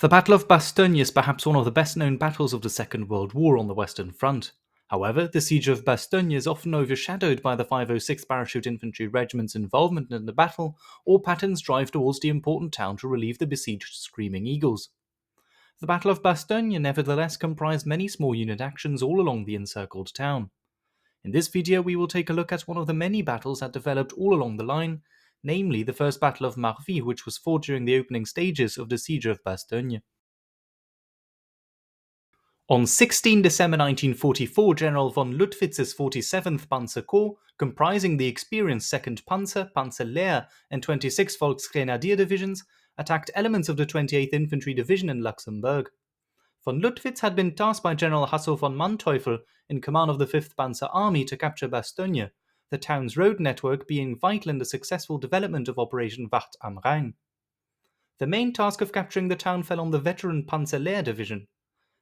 The Battle of Bastogne is perhaps one of the best-known battles of the Second World War on the Western Front. However, the Siege of Bastogne is often overshadowed by the 506th Parachute Infantry Regiment's involvement in the battle or Patton's drive towards the important town to relieve the besieged Screaming Eagles. The Battle of Bastogne nevertheless comprised many small unit actions all along the encircled town. In this video we will take a look at one of the many battles that developed all along the line, namely the First Battle of Marvie, which was fought during the opening stages of the Siege of Bastogne. On 16 December 1944, General von Luttwitz's 47th Panzer Corps, comprising the experienced 2nd Panzer, Panzer Lehr, and 26 Volksgrenadier Divisions, attacked elements of the 28th Infantry Division in Luxembourg. Von Luttwitz had been tasked by General Hasso von Manteuffel in command of the 5th Panzer Army to capture Bastogne, the town's road network being vital in the successful development of Operation Wacht am Rhein. The main task of capturing the town fell on the veteran Panzer Lehr Division.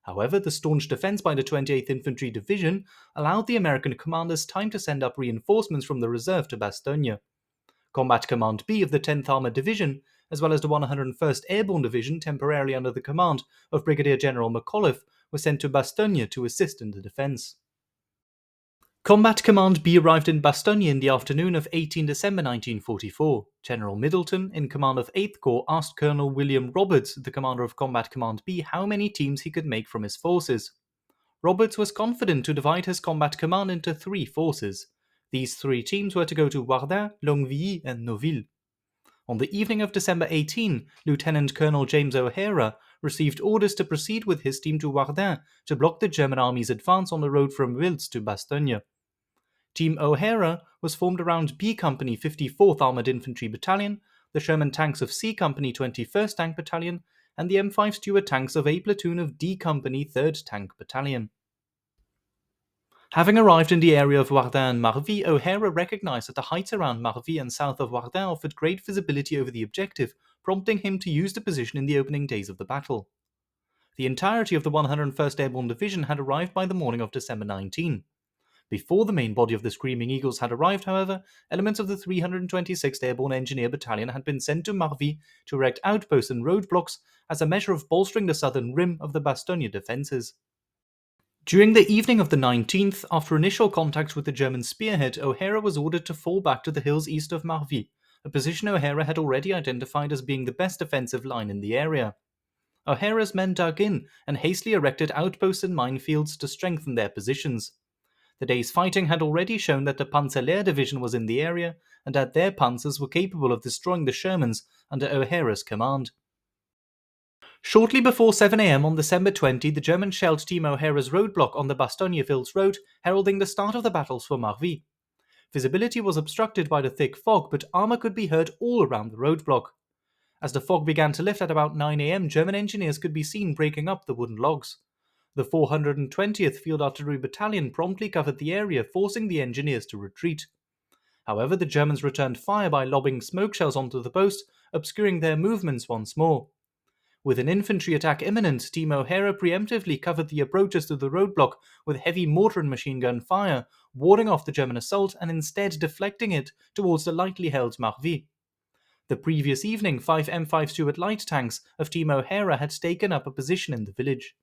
However, the staunch defense by the 28th Infantry Division allowed the American commanders time to send up reinforcements from the reserve to Bastogne. Combat Command B of the 10th Armored Division, as well as the 101st Airborne Division, temporarily under the command of Brigadier General McAuliffe, were sent to Bastogne to assist in the defense. Combat Command B arrived in Bastogne in the afternoon of 18 December 1944. General Middleton, in command of 8th Corps, asked Colonel William Roberts, the commander of Combat Command B, how many teams he could make from his forces. Roberts was confident to divide his combat command into 3 forces. These 3 teams were to go to Ardennes, Longvilly, and Noville. On the evening of December 18, Lieutenant Colonel James O'Hara received orders to proceed with his team to Ardennes to block the German army's advance on the road from Wiltz to Bastogne. Team O'Hara was formed around B Company 54th Armoured Infantry Battalion, the Sherman tanks of C Company 21st Tank Battalion, and the M5 Stuart tanks of a platoon of D Company 3rd Tank Battalion. Having arrived in the area of Ardennes and Marvie, O'Hara recognized that the heights around Marvie and south of Ardennes offered great visibility over the objective, prompting him to use the position in the opening days of the battle. The entirety of the 101st Airborne Division had arrived by the morning of December 19. Before the main body of the Screaming Eagles had arrived, however, elements of the 326th Airborne Engineer Battalion had been sent to Marvie to erect outposts and roadblocks as a measure of bolstering the southern rim of the Bastogne defences. During the evening of the 19th, after initial contact with the German spearhead, O'Hara was ordered to fall back to the hills east of Marvie, a position O'Hara had already identified as being the best defensive line in the area. O'Hara's men dug in and hastily erected outposts and minefields to strengthen their positions. The day's fighting had already shown that the Panzer Lehr Division was in the area and that their panzers were capable of destroying the Shermans under O'Hara's command. Shortly before 7 am on December 20, the Germans shelled Team O'Hara's roadblock on the Bastogne-Wiltz road, heralding the start of the battles for Marvie. Visibility was obstructed by the thick fog, but armour could be heard all around the roadblock. As the fog began to lift at about 9 am, German engineers could be seen breaking up the wooden logs. The 420th Field Artillery Battalion promptly covered the area, forcing the engineers to retreat. However, the Germans returned fire by lobbing smoke shells onto the post, obscuring their movements once more. With an infantry attack imminent, Team O'Hara preemptively covered the approaches to the roadblock with heavy mortar and machine gun fire, warding off the German assault and instead deflecting it towards the lightly held Marvie. The previous evening, 5 M5 Stuart light tanks of Team O'Hara had taken up a position in the village.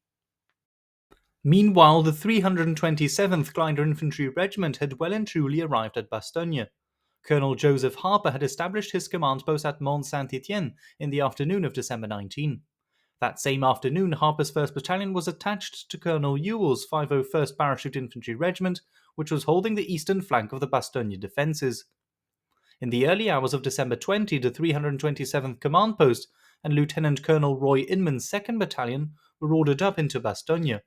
Meanwhile, the 327th Glider Infantry Regiment had well and truly arrived at Bastogne. Colonel Joseph Harper had established his command post at Mont Saint-Étienne in the afternoon of December 19. That same afternoon, Harper's 1st Battalion was attached to Colonel Ewell's 501st Parachute Infantry Regiment, which was holding the eastern flank of the Bastogne defences. In the early hours of December 20, the 327th Command Post and Lieutenant Colonel Roy Inman's 2nd Battalion were ordered up into Bastogne.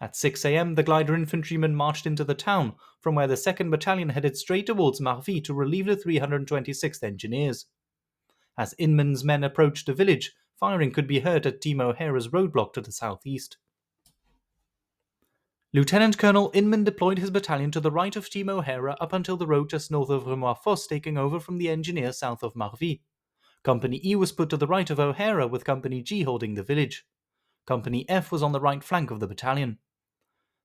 At 6 am, the Glider infantrymen marched into the town, from where the 2nd Battalion headed straight towards Marvie to relieve the 326th Engineers. As Inman's men approached the village, firing could be heard at Team O'Hara's roadblock to the southeast. Lieutenant Colonel Inman deployed his battalion to the right of Team O'Hara up until the road just north of Remois-Fosse, taking over from the Engineers south of Marvie. Company E was put to the right of O'Hara, with Company G holding the village. Company F was on the right flank of the battalion.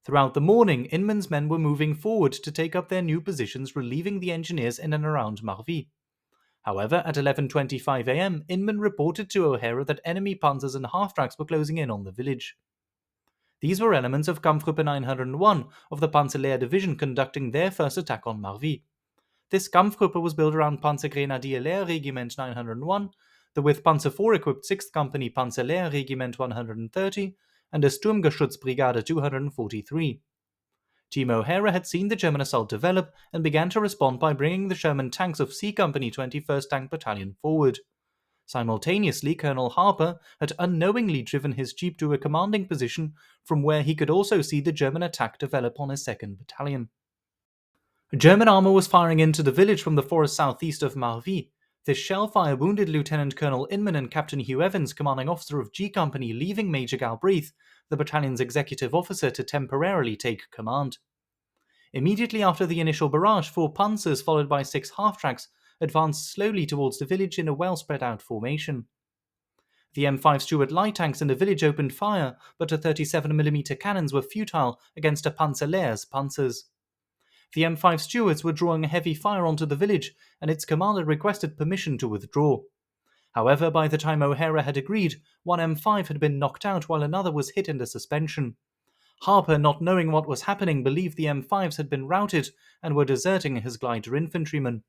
Throughout the morning, Inman's men were moving forward to take up their new positions, relieving the Engineers in and around Marvie. However, at 11:25 am, Inman reported to O'Hara that enemy panzers and half-tracks were closing in on the village. These were elements of Kampfgruppe 901 of the Panzer Lehr Division conducting their first attack on Marvie. This Kampfgruppe was built around Panzergrenadier Lehr Regiment 901, the with Panzer IV equipped 6th Company Panzer Lehr Regiment 130, and a Sturmgeschützbrigade 243. Team O'Hara had seen the German assault develop and began to respond by bringing the Sherman tanks of C Company 21st Tank Battalion forward. Simultaneously, Colonel Harper had unknowingly driven his jeep to a commanding position from where he could also see the German attack develop on his 2nd Battalion. German armor was firing into the village from the forest southeast of Marvie. This shell fire wounded Lieutenant Colonel Inman and Captain Hugh Evans, commanding officer of G Company, leaving Major Galbraith, the battalion's executive officer, to temporarily take command. Immediately after the initial barrage, 4 panzers followed by 6 half-tracks advanced slowly towards the village in a well spread out formation. The M5 Stuart light tanks in the village opened fire, but the 37mm cannons were futile against a Panzer Lehr's panzers. The M5 Stuarts were drawing heavy fire onto the village, and its commander requested permission to withdraw. However, by the time O'Hara had agreed, one M5 had been knocked out while another was hit into suspension. Harper, not knowing what was happening, believed the M5s had been routed and were deserting his glider infantrymen.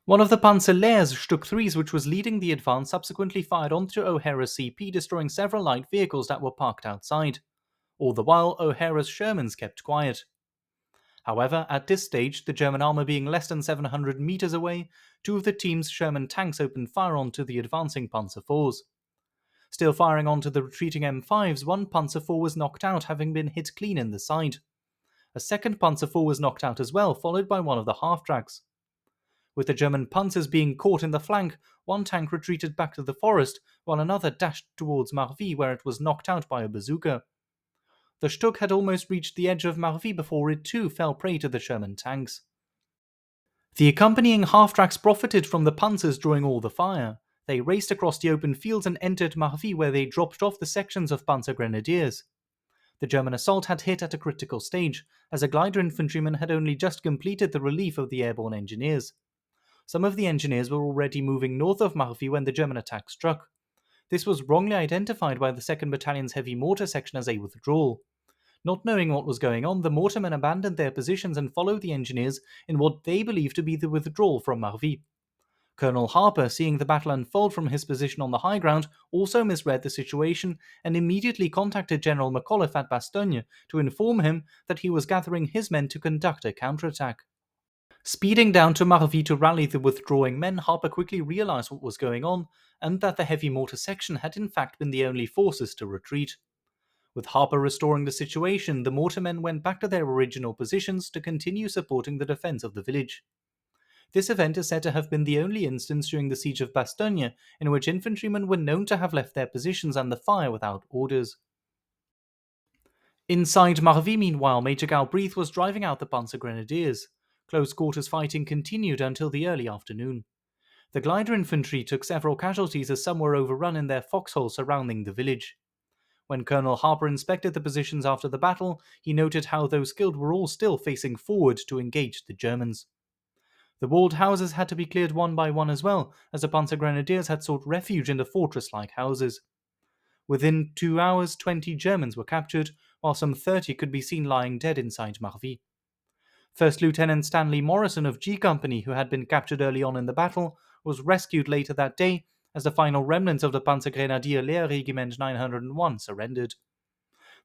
One of the Panzer Lehr's Stuck 3s, which was leading the advance, subsequently fired onto O'Hara's CP, destroying several light vehicles that were parked outside. All the while, O'Hara's Shermans kept quiet. However, at this stage, the German armor being less than 700 meters away, 2 of the team's Sherman tanks opened fire onto the advancing Panzer IVs. Still firing onto the retreating M5s, one Panzer IV was knocked out, having been hit clean in the side. A second Panzer IV was knocked out as well, followed by one of the half-tracks. With the German panzers being caught in the flank, one tank retreated back to the forest, while another dashed towards Marvie, where it was knocked out by a bazooka. The Stuck had almost reached the edge of Marvie before it too fell prey to the Sherman tanks. The accompanying half-tracks profited from the panzers drawing all the fire. They raced across the open fields and entered Marvie, where they dropped off the sections of Panzer Grenadiers. The German assault had hit at a critical stage, as a glider infantryman had only just completed the relief of the airborne engineers. Some of the engineers were already moving north of Marvie when the German attack struck. This was wrongly identified by the 2nd Battalion's heavy mortar section as a withdrawal. Not knowing what was going on, the mortarmen abandoned their positions and followed the engineers in what they believed to be the withdrawal from Marvie. Colonel Harper, seeing the battle unfold from his position on the high ground, also misread the situation and immediately contacted General McAuliffe at Bastogne to inform him that he was gathering his men to conduct a counterattack. Speeding down to Marvie to rally the withdrawing men, Harper quickly realized what was going on and that the heavy mortar section had in fact been the only forces to retreat. With Harper restoring the situation, the mortarmen went back to their original positions to continue supporting the defense of the village. This event is said to have been the only instance during the siege of Bastogne in which infantrymen were known to have left their positions under fire without orders. Inside Marvie, meanwhile, Major Galbraith was driving out the Panzer Grenadiers. Close quarters fighting continued until the early afternoon. The glider infantry took several casualties as some were overrun in their foxholes surrounding the village. When Colonel Harper inspected the positions after the battle, he noted how those killed were all still facing forward to engage the Germans. The walled houses had to be cleared one by one as well, as the Panzer Grenadiers had sought refuge in the fortress-like houses. Within 2 hours, 20 Germans were captured, while some 30 could be seen lying dead inside Marvie. First Lieutenant Stanley Morrison of G Company, who had been captured early on in the battle, was rescued later that day as the final remnants of the Panzergrenadier Lehr Regiment 901 surrendered.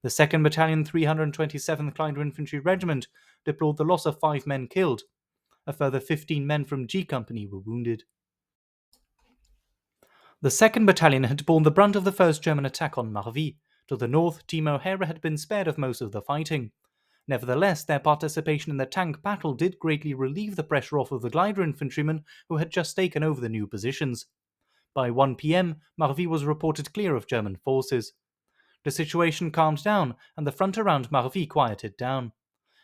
The 2nd Battalion 327th Glider Infantry Regiment deplored the loss of 5 men killed. A further 15 men from G Company were wounded. The 2nd Battalion had borne the brunt of the first German attack on Marvie. To the north, Team O'Hara had been spared of most of the fighting. Nevertheless, their participation in the tank battle did greatly relieve the pressure off of the glider infantrymen who had just taken over the new positions. By 1 p.m, Marvie was reported clear of German forces. The situation calmed down, and the front around Marvie quieted down.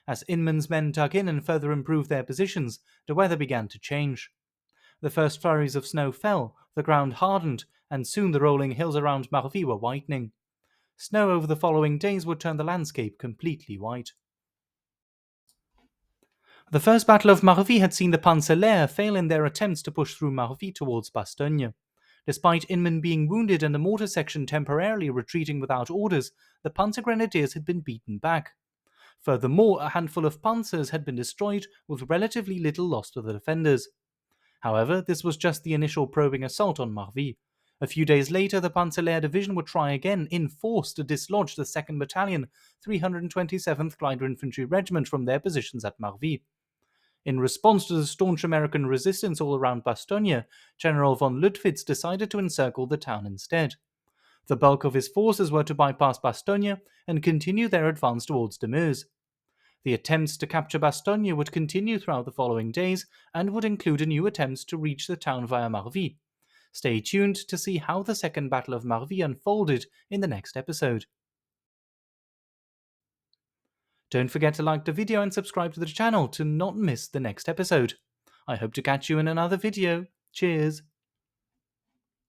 As Inman's men dug in and further improved their positions, the weather began to change. The first flurries of snow fell, the ground hardened, and soon the rolling hills around Marvie were whitening. Snow over the following days would turn the landscape completely white. The First Battle of Marvie had seen the Panzer Lehr fail in their attempts to push through Marvie towards Bastogne. Despite Inman being wounded and the mortar section temporarily retreating without orders, the Panzer Grenadiers had been beaten back. Furthermore, a handful of panzers had been destroyed, with relatively little loss to the defenders. However, this was just the initial probing assault on Marvie. A few days later, the Panzer Lehr Division would try again in force to dislodge the 2nd Battalion, 327th Glider Infantry Regiment from their positions at Marvie. In response to the staunch American resistance all around Bastogne, General von Lüttwitz decided to encircle the town instead. The bulk of his forces were to bypass Bastogne and continue their advance towards de Meuse. The attempts to capture Bastogne would continue throughout the following days and would include a new attempt to reach the town via Marvie. Stay tuned to see how the Second Battle of Marvie unfolded in the next episode. Don't forget to like the video and subscribe to the channel to not miss the next episode. I hope to catch you in another video. Cheers!